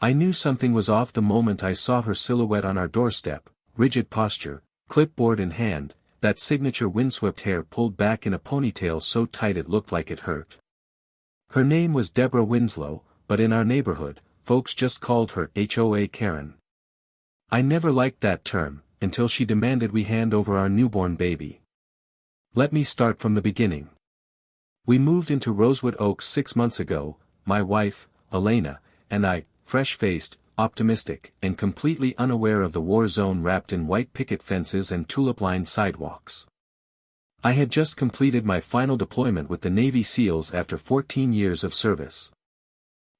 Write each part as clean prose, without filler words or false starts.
I knew something was off the moment I saw her silhouette on our doorstep, rigid posture, clipboard in hand, that signature windswept hair pulled back in a ponytail so tight it looked like it hurt. Her name was Deborah Winslow, but in our neighborhood, folks just called her HOA Karen. I never liked that term, until she demanded we hand over our newborn baby. Let me start from the beginning. We moved into Rosewood Oaks 6 months ago, my wife, Elena, and I, fresh-faced, optimistic, and completely unaware of the war zone wrapped in white picket fences and tulip-lined sidewalks. I had just completed my final deployment with the Navy SEALs after 14 years of service.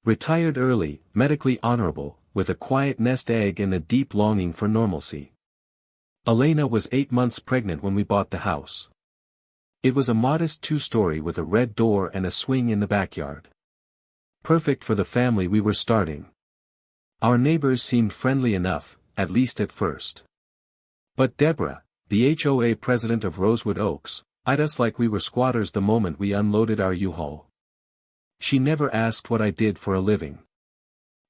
Retired early, medically honorable, with a quiet nest egg and a deep longing for normalcy. Elena was 8 months pregnant when we bought the house. It was a modest 2-story with a red door and a swing in the backyard. Perfect for the family we were starting. Our neighbors seemed friendly enough, at least at first. But Deborah, the HOA president of Rosewood Oaks, eyed us like we were squatters the moment we unloaded our U-Haul. She never asked what I did for a living.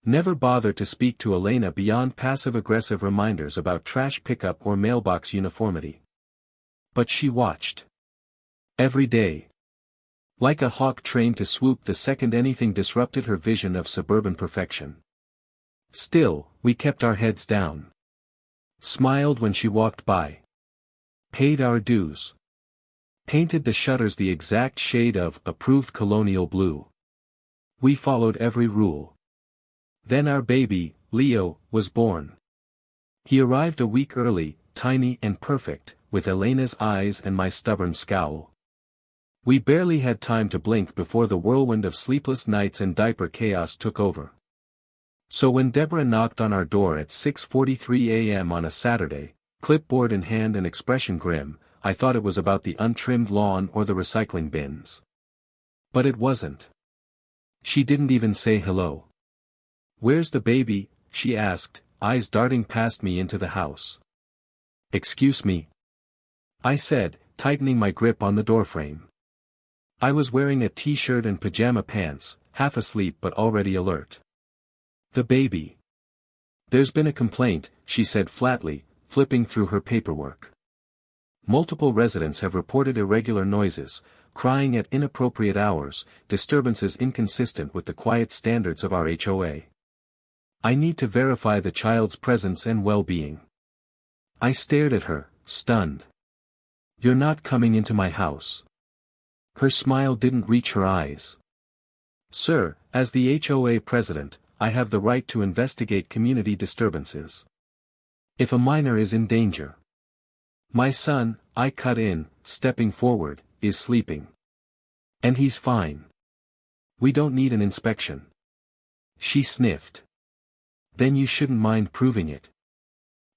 Never bothered to speak to Elena beyond passive-aggressive reminders about trash pickup or mailbox uniformity. But she watched. Every day. Like a hawk trained to swoop the second anything disrupted her vision of suburban perfection. Still, we kept our heads down. Smiled when she walked by. Paid our dues. Painted the shutters the exact shade of approved colonial blue. We followed every rule. Then our baby, Leo, was born. He arrived a week early, tiny and perfect, with Elena's eyes and my stubborn scowl. We barely had time to blink before the whirlwind of sleepless nights and diaper chaos took over. So when Deborah knocked on our door at 6:43 a.m. on a Saturday, clipboard in hand and expression grim, I thought it was about the untrimmed lawn or the recycling bins. But it wasn't. She didn't even say hello. "Where's the baby?" she asked, eyes darting past me into the house. "Excuse me?" I said, tightening my grip on the doorframe. I was wearing a t-shirt and pajama pants, half asleep but already alert. "The baby." "There's been a complaint," she said flatly, flipping through her paperwork. "Multiple residents have reported irregular noises, crying at inappropriate hours, disturbances inconsistent with the quiet standards of our HOA. I need to verify the child's presence and well-being." I stared at her, stunned. "You're not coming into my house." Her smile didn't reach her eyes. "Sir, as the HOA president, I have the right to investigate community disturbances. If a minor is in danger." "My son," I cut in, stepping forward, "is sleeping. And he's fine. We don't need an inspection." She sniffed. "Then you shouldn't mind proving it."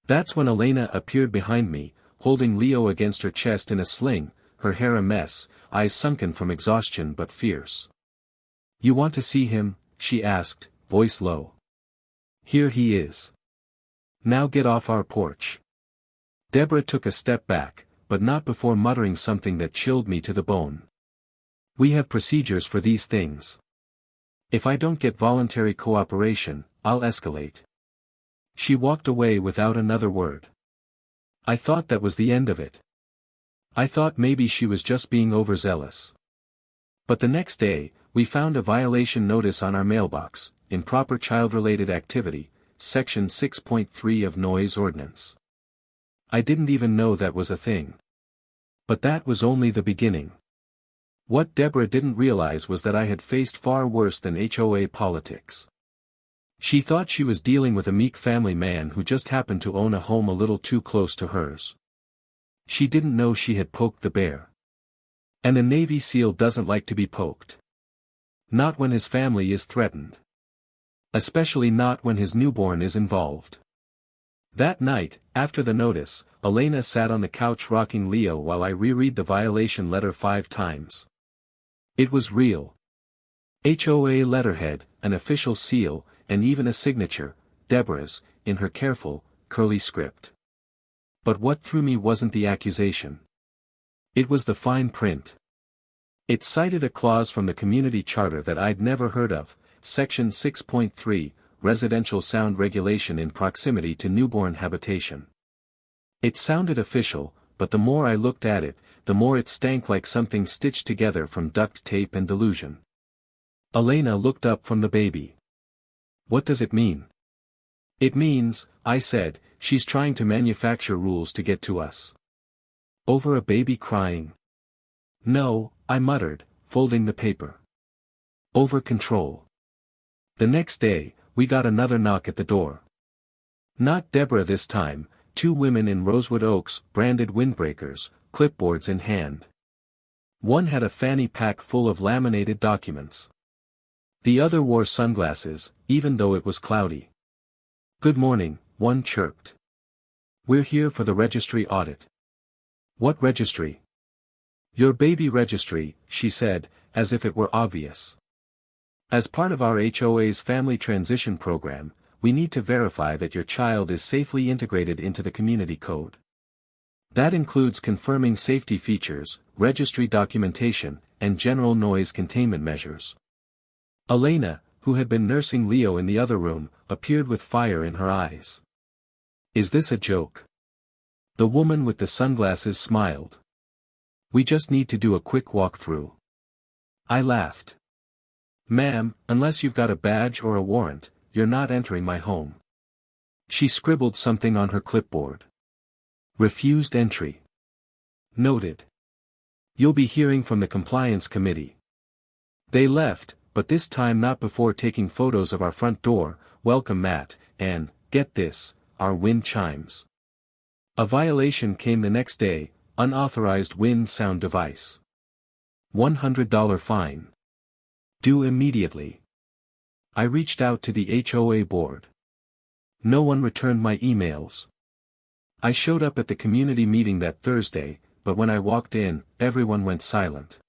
That's when Elena appeared behind me, holding Leo against her chest in a sling, her hair a mess, eyes sunken from exhaustion but fierce. "You want to see him?" she asked, voice low. "Here he is. Now get off our porch." Deborah took a step back, but not before muttering something that chilled me to the bone. "We have procedures for these things. If I don't get voluntary cooperation, I'll escalate." She walked away without another word. I thought that was the end of it. I thought maybe she was just being overzealous. But the next day, we found a violation notice on our mailbox, improper child-related activity, Section 6.3 of Noise Ordinance. I didn't even know that was a thing. But that was only the beginning. What Deborah didn't realize was that I had faced far worse than HOA politics. She thought she was dealing with a meek family man who just happened to own a home a little too close to hers. She didn't know she had poked the bear. And a Navy SEAL doesn't like to be poked. Not when his family is threatened. Especially not when his newborn is involved. That night, after the notice, Elena sat on the couch rocking Leo while I reread the violation letter 5 times. It was real. HOA letterhead, an official seal, and even a signature, Deborah's, in her careful, curly script. But what threw me wasn't the accusation. It was the fine print. It cited a clause from the community charter that I'd never heard of, Section 6.3, residential sound regulation in proximity to newborn habitation. It sounded official, but the more I looked at it, the more it stank like something stitched together from duct tape and delusion. Elena looked up from the baby. What does it mean? It means, I said, she's trying to manufacture rules to get to us. Over a baby crying? No, I muttered, folding the paper. Over control. The next day, we got another knock at the door. Not Deborah this time, two women in rosewood oaks, branded windbreakers, clipboards in hand. One had a fanny pack full of laminated documents. The other wore sunglasses, even though it was cloudy. Good morning, one chirped. We're here for the registry audit. What registry? Your baby registry, she said, as if it were obvious. As part of our HOA's family transition program, we need to verify that your child is safely integrated into the community code. That includes confirming safety features, registry documentation, and general noise containment measures. Elena, who had been nursing Leo in the other room, appeared with fire in her eyes. Is this a joke? The woman with the sunglasses smiled. We just need to do a quick walkthrough. I laughed. Ma'am, unless you've got a badge or a warrant, you're not entering my home. She scribbled something on her clipboard. Refused entry. Noted. You'll be hearing from the compliance committee. They left, but this time not before taking photos of our front door, welcome mat, and, get this, our wind chimes. A violation came the next day, unauthorized wind sound device. $100 fine. Due immediately. I reached out to the HOA board. No one returned my emails. I showed up at the community meeting that Thursday, but when I walked in, everyone went silent.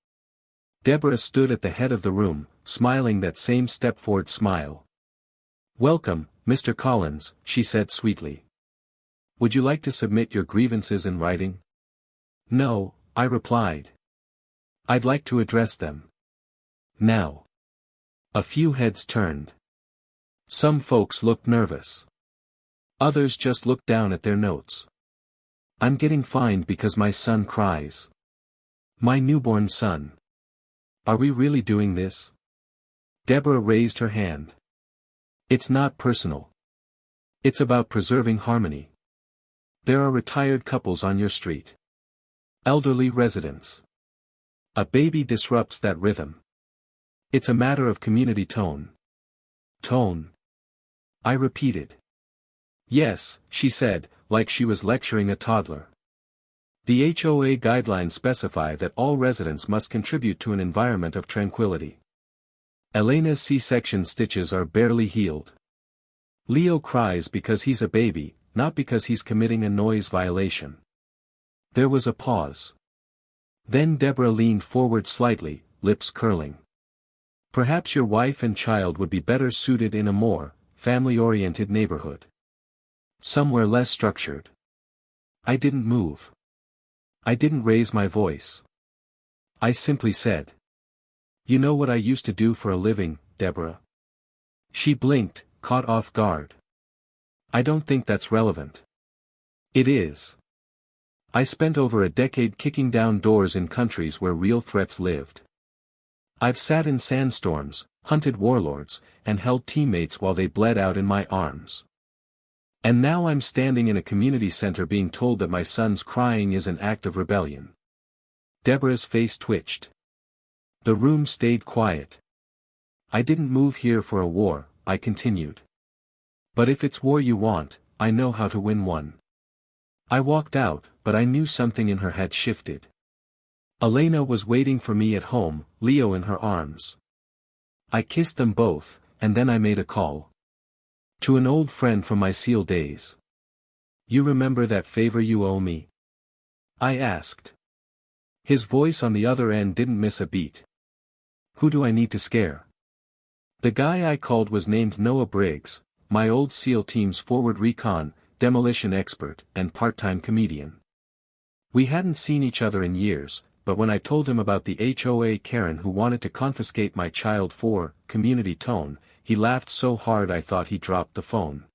Deborah stood at the head of the room, smiling that same step-forward smile. Welcome, Mr. Collins, she said sweetly. Would you like to submit your grievances in writing? No, I replied. I'd like to address them. Now. A few heads turned. Some folks looked nervous. Others just looked down at their notes. I'm getting fined because my son cries. My newborn son. Are we really doing this? Deborah raised her hand. It's not personal. It's about preserving harmony. There are retired couples on your street. Elderly residents. A baby disrupts that rhythm. It's a matter of community tone. Tone. I repeated. Yes, she said, like she was lecturing a toddler. The HOA guidelines specify that all residents must contribute to an environment of tranquility. Elena's C-section stitches are barely healed. Leo cries because he's a baby, not because he's committing a noise violation. There was a pause. Then Deborah leaned forward slightly, lips curling. Perhaps your wife and child would be better suited in a more family-oriented neighborhood. Somewhere less structured. I didn't move. I didn't raise my voice. I simply said. You know what I used to do for a living, Deborah? She blinked, caught off guard. I don't think that's relevant. It is. I spent over a decade kicking down doors in countries where real threats lived. I've sat in sandstorms, hunted warlords, and held teammates while they bled out in my arms. And now I'm standing in a community center being told that my son's crying is an act of rebellion. Deborah's face twitched. The room stayed quiet. I didn't move here for a war, I continued. But if it's war you want, I know how to win one. I walked out, but I knew something in her had shifted. Elena was waiting for me at home, Leo in her arms. I kissed them both, and then I made a call. To an old friend from my SEAL days. You remember that favor you owe me? I asked. His voice on the other end didn't miss a beat. Who do I need to scare? The guy I called was named Noah Briggs, my old SEAL team's forward recon, demolition expert, and part-time comedian. We hadn't seen each other in years, but when I told him about the HOA Karen who wanted to confiscate my child for community tone, he laughed so hard I thought he dropped the phone.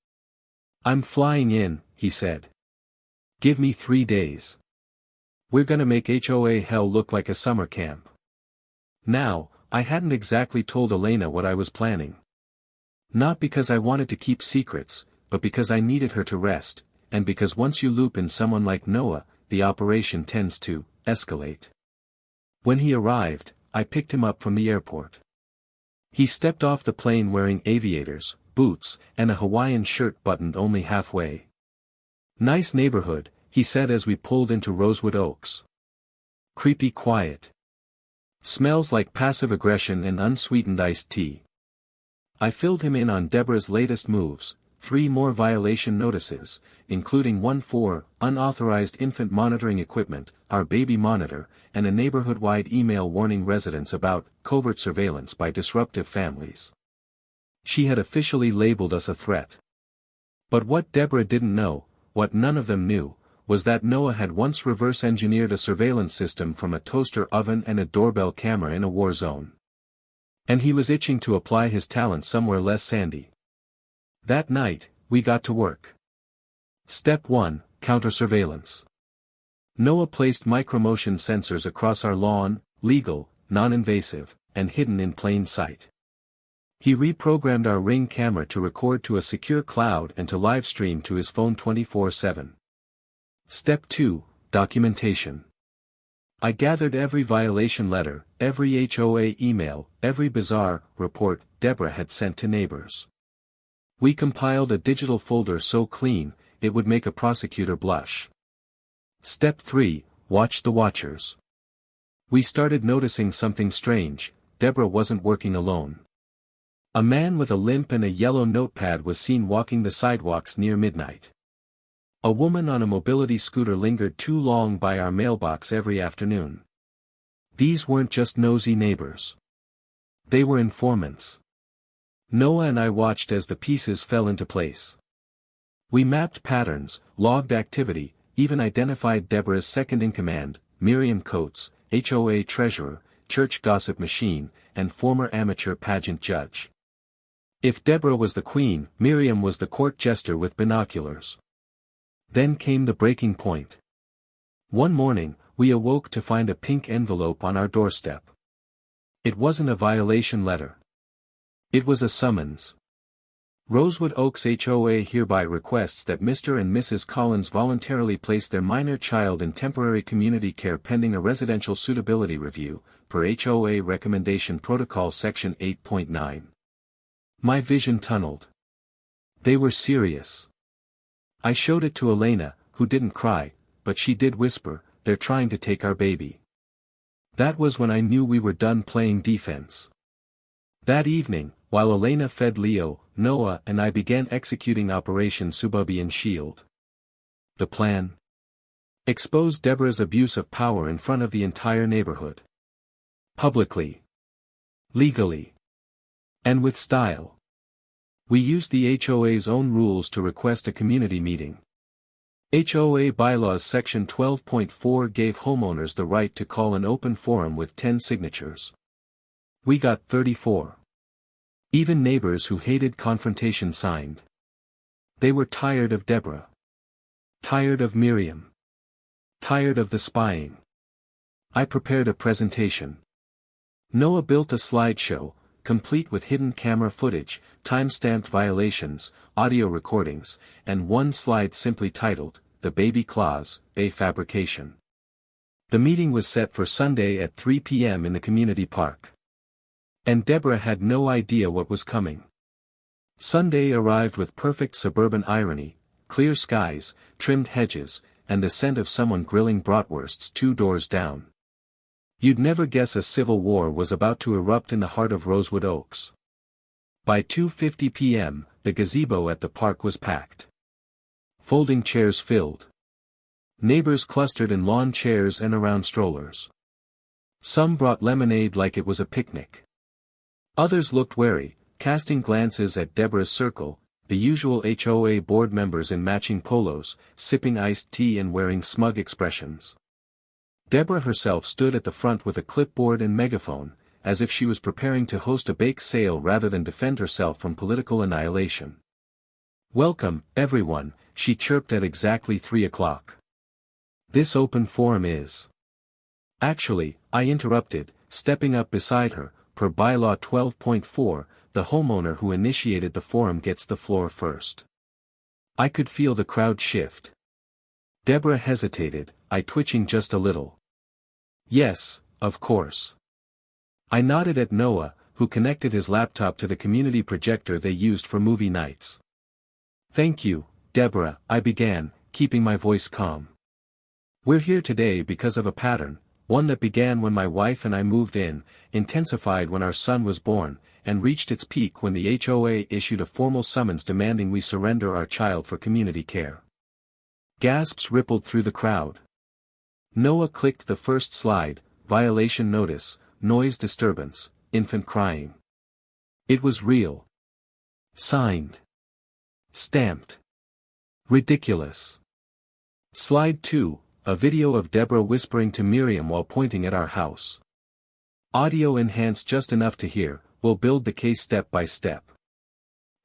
"I'm flying in," he said. "Give me 3 days. We're gonna make HOA hell look like a summer camp." Now, I hadn't exactly told Elena what I was planning. Not because I wanted to keep secrets, but because I needed her to rest, and because once you loop in someone like Noah, the operation tends to escalate. When he arrived, I picked him up from the airport. He stepped off the plane wearing aviators, boots, and a Hawaiian shirt buttoned only halfway. "Nice neighborhood," he said as we pulled into Rosewood Oaks. "Creepy quiet. Smells like passive aggression and unsweetened iced tea." I filled him in on Deborah's latest moves, 3 more violation notices, including one for unauthorized infant monitoring equipment, our baby monitor, and a neighborhood-wide email warning residents about covert surveillance by disruptive families. She had officially labeled us a threat. But what Deborah didn't know, what none of them knew, was that Noah had once reverse-engineered a surveillance system from a toaster oven and a doorbell camera in a war zone. And he was itching to apply his talent somewhere less sandy. That night, we got to work. Step 1, counter-surveillance. Noah placed micromotion sensors across our lawn, legal, non-invasive, and hidden in plain sight. He reprogrammed our Ring camera to record to a secure cloud and to live stream to his phone 24/7. Step 2, documentation. I gathered every violation letter, every HOA email, every bizarre report Deborah had sent to neighbors. We compiled a digital folder so clean, it would make a prosecutor blush. Step 3, watch the watchers. We started noticing something strange. Deborah wasn't working alone. A man with a limp and a yellow notepad was seen walking the sidewalks near midnight. A woman on a mobility scooter lingered too long by our mailbox every afternoon. These weren't just nosy neighbors. They were informants. Noah and I watched as the pieces fell into place. We mapped patterns, logged activity, even identified Deborah's second-in-command, Miriam Coates, HOA treasurer, church gossip machine, and former amateur pageant judge. If Deborah was the queen, Miriam was the court jester with binoculars. Then came the breaking point. One morning, we awoke to find a pink envelope on our doorstep. It wasn't a violation letter. It was a summons. Rosewood Oaks HOA hereby requests that Mr. and Mrs. Collins voluntarily place their minor child in temporary community care pending a residential suitability review, per HOA Recommendation Protocol Section 8.9. My vision tunneled. They were serious. I showed it to Elena, who didn't cry, but she did whisper, "They're trying to take our baby." That was when I knew we were done playing defense. That evening, while Elena fed Leo, Noah and I began executing Operation Sububian Shield. The plan? Expose Deborah's abuse of power in front of the entire neighborhood. Publicly. Legally. And with style. We used the HOA's own rules to request a community meeting. HOA Bylaws Section 12.4 gave homeowners the right to call an open forum with 10 signatures. We got 34. Even neighbors who hated confrontation signed. They were tired of Deborah. Tired of Miriam. Tired of the spying. I prepared a presentation. Noah built a slideshow, complete with hidden camera footage, time-stamped violations, audio recordings, and one slide simply titled, "The Baby Clause, a Fabrication." The meeting was set for Sunday at 3 p.m. in the community park. And Deborah had no idea what was coming. Sunday arrived with perfect suburban irony, clear skies, trimmed hedges, and the scent of someone grilling bratwursts 2 doors down. You'd never guess a civil war was about to erupt in the heart of Rosewood Oaks. By 2:50 p.m., the gazebo at the park was packed. Folding chairs filled. Neighbors clustered in lawn chairs and around strollers. Some brought lemonade like it was a picnic. Others looked wary, casting glances at Deborah's circle, the usual HOA board members in matching polos, sipping iced tea and wearing smug expressions. Deborah herself stood at the front with a clipboard and megaphone, as if she was preparing to host a bake sale rather than defend herself from political annihilation. "Welcome, everyone," she chirped at exactly 3 o'clock. "This open forum is—" "Actually," I interrupted, stepping up beside her, per bylaw 12.4, the homeowner who initiated the forum gets the floor first. I could feel the crowd shift. Deborah hesitated, I twitching just a little. "Yes, of course." I nodded at Noah, who connected his laptop to the community projector they used for movie nights. "Thank you, Deborah," I began, keeping my voice calm. "We're here today because of a pattern, one that began when my wife and I moved in, intensified when our son was born, and reached its peak when the HOA issued a formal summons demanding we surrender our child for community care." Gasps rippled through the crowd. Noah clicked the first slide, violation notice, noise disturbance, infant crying. It was real. Signed. Stamped. Ridiculous. Slide 2, a video of Deborah whispering to Miriam while pointing at our house. Audio enhanced just enough to hear, we'll build the case step by step.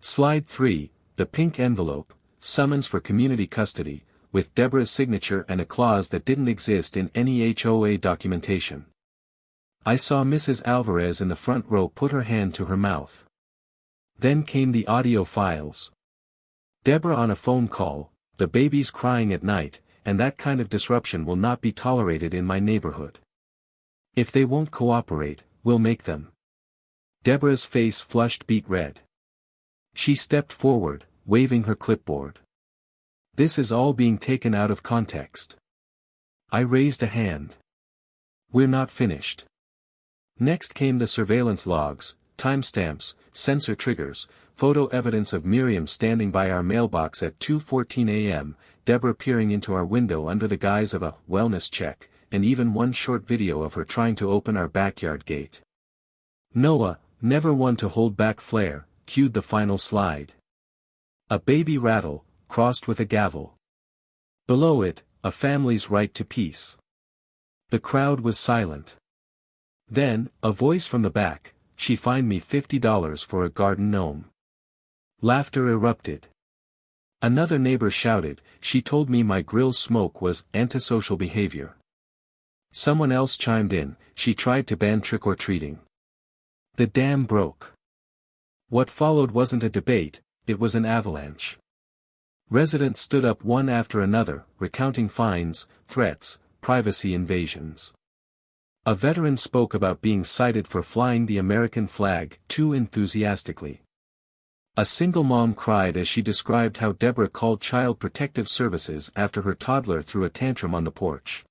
Slide 3, the pink envelope, summons for community custody, with Deborah's signature and a clause that didn't exist in any HOA documentation. I saw Mrs. Alvarez in the front row put her hand to her mouth. Then came the audio files. Deborah on a phone call, the babies crying at night, and that kind of disruption will not be tolerated in my neighborhood. If they won't cooperate, we'll make them. Deborah's face flushed beet red. She stepped forward, waving her clipboard. "This is all being taken out of context." I raised a hand. "We're not finished." Next came the surveillance logs, timestamps, sensor triggers, photo evidence of Miriam standing by our mailbox at 2:14 a.m., Deborah peering into our window under the guise of a wellness check, and even one short video of her trying to open our backyard gate. Noah, never one to hold back flair, cued the final slide. A baby rattle, crossed with a gavel. Below it, a family's right to peace. The crowd was silent. Then, a voice from the back, "She fined me $50 for a garden gnome." Laughter erupted. Another neighbor shouted, "She told me my grill's smoke was antisocial behavior." Someone else chimed in, "She tried to ban trick-or-treating." The dam broke. What followed wasn't a debate, it was an avalanche. Residents stood up one after another, recounting fines, threats, privacy invasions. A veteran spoke about being cited for flying the American flag too enthusiastically. A single mom cried as she described how Deborah called Child Protective Services after her toddler threw a tantrum on the porch.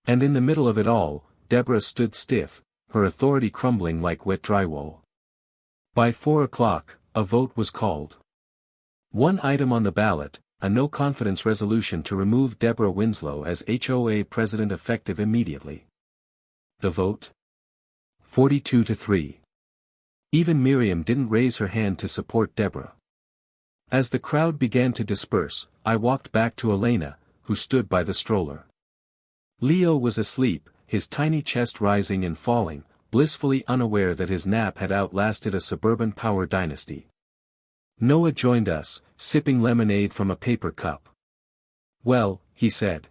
And in the middle of it all, Deborah stood stiff, her authority crumbling like wet drywall. By 4 o'clock, a vote was called. One item on the ballot, a no-confidence resolution to remove Deborah Winslow as HOA president effective immediately. The vote? 42-3. Even Miriam didn't raise her hand to support Deborah. As the crowd began to disperse, I walked back to Elena, who stood by the stroller. Leo was asleep, his tiny chest rising and falling, blissfully unaware that his nap had outlasted a suburban power dynasty. Noah joined us, sipping lemonade from a paper cup. "Well," he said.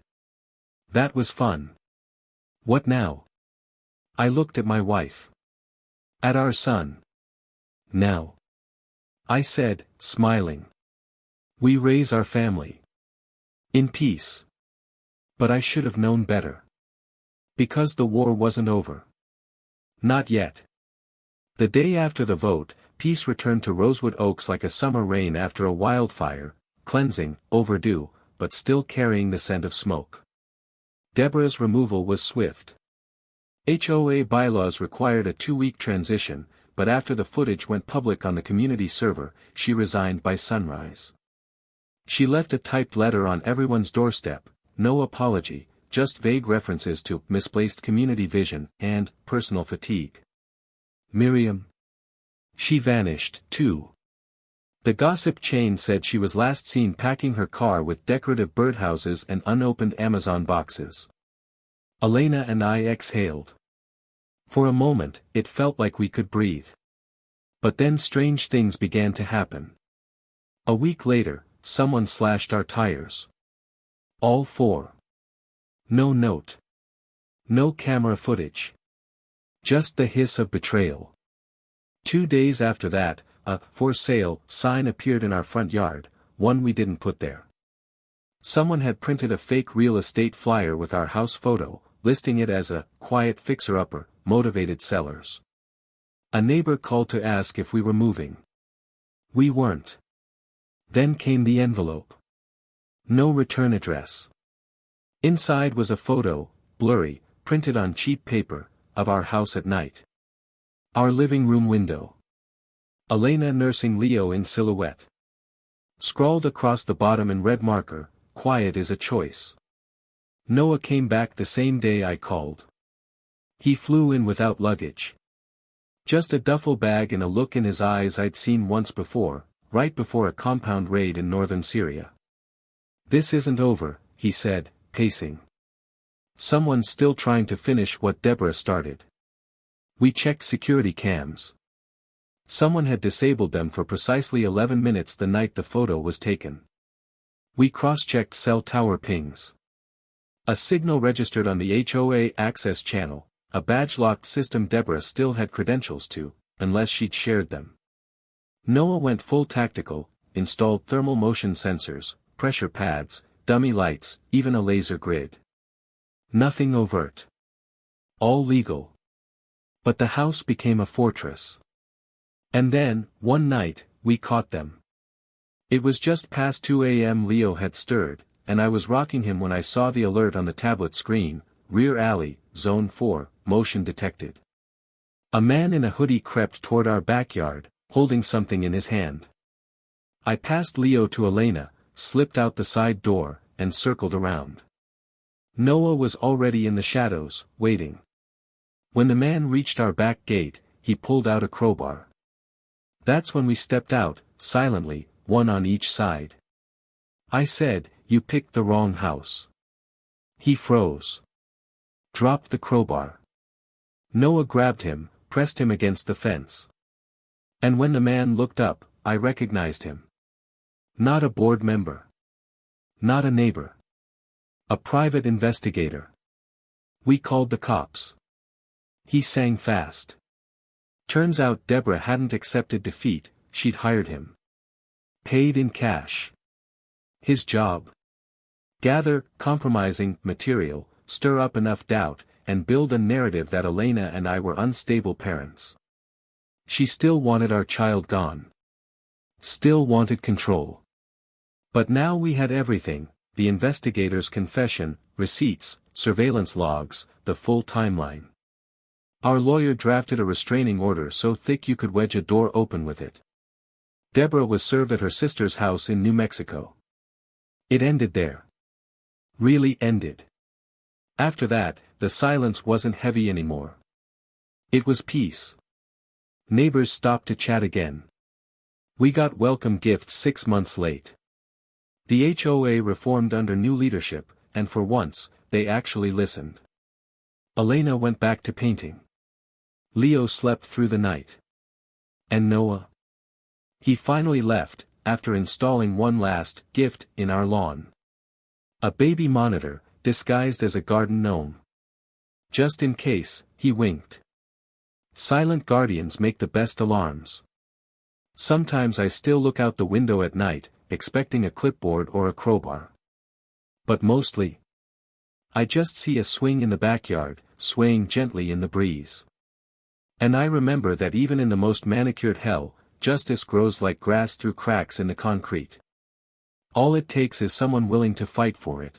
"That was fun. What now?" I looked at my wife. "At our son. Now," I said, smiling. "We raise our family. In peace. But I should have known better. Because the war wasn't over. Not yet." The day after the vote, peace returned to Rosewood Oaks like a summer rain after a wildfire, cleansing, overdue, but still carrying the scent of smoke. Deborah's removal was swift. HOA bylaws required a 2-week transition, but after the footage went public on the community server, she resigned by sunrise. She left a typed letter on everyone's doorstep, no apology, just vague references to misplaced community vision and personal fatigue. Miriam? She vanished, too. The gossip chain said she was last seen packing her car with decorative birdhouses and unopened Amazon boxes. Elena and I exhaled. For a moment, it felt like we could breathe. But then strange things began to happen. A week later, someone slashed our tires. All four. No note. No camera footage. Just the hiss of betrayal. 2 days after that, a "for sale" sign appeared in our front yard, one we didn't put there. Someone had printed a fake real estate flyer with our house photo, listing it as a "quiet fixer-upper, motivated sellers." A neighbor called to ask if we were moving. We weren't. Then came the envelope. No return address. Inside was a photo, blurry, printed on cheap paper, of our house at night. Our living room window. Elena nursing Leo in silhouette. Scrawled across the bottom in red marker, "Quiet is a choice." Noah came back the same day I called. He flew in without luggage. Just a duffel bag and a look in his eyes I'd seen once before, right before a compound raid in northern Syria. "This isn't over," he said, pacing. "Someone's still trying to finish what Deborah started." We checked security cams. Someone had disabled them for precisely 11 minutes the night the photo was taken. We cross-checked cell tower pings. A signal registered on the HOA access channel, a badge-locked system Deborah still had credentials to, unless she'd shared them. Noah went full tactical, installed thermal motion sensors, pressure pads, dummy lights, even a laser grid. Nothing overt. All legal. But the house became a fortress. And then, one night, we caught them. It was just past 2 a.m. Leo had stirred, and I was rocking him when I saw the alert on the tablet screen, "Rear alley, zone 4, motion detected." A man in a hoodie crept toward our backyard, holding something in his hand. I passed Leo to Elena, slipped out the side door, and circled around. Noah was already in the shadows, waiting. When the man reached our back gate, he pulled out a crowbar. That's when we stepped out, silently, one on each side. I said, "You picked the wrong house." He froze. Dropped the crowbar. Noah grabbed him, pressed him against the fence. And when the man looked up, I recognized him. Not a board member. Not a neighbor. A private investigator. We called the cops. He sang fast. Turns out Deborah hadn't accepted defeat, she'd hired him. Paid in cash. His job? Gather compromising material, stir up enough doubt, and build a narrative that Elena and I were unstable parents. She still wanted our child gone. Still wanted control. But now we had everything, the investigator's confession, receipts, surveillance logs, the full timeline. Our lawyer drafted a restraining order so thick you could wedge a door open with it. Deborah was served at her sister's house in New Mexico. It ended there. Really ended. After that, the silence wasn't heavy anymore. It was peace. Neighbors stopped to chat again. We got welcome gifts 6 months late. The HOA reformed under new leadership, and for once, they actually listened. Elena went back to painting. Leo slept through the night. And Noah? He finally left, after installing one last gift in our lawn. A baby monitor, disguised as a garden gnome. Just in case, he winked. Silent guardians make the best alarms. Sometimes I still look out the window at night, expecting a clipboard or a crowbar. But mostly, I just see a swing in the backyard, swaying gently in the breeze. And I remember that even in the most manicured hell, justice grows like grass through cracks in the concrete. All it takes is someone willing to fight for it.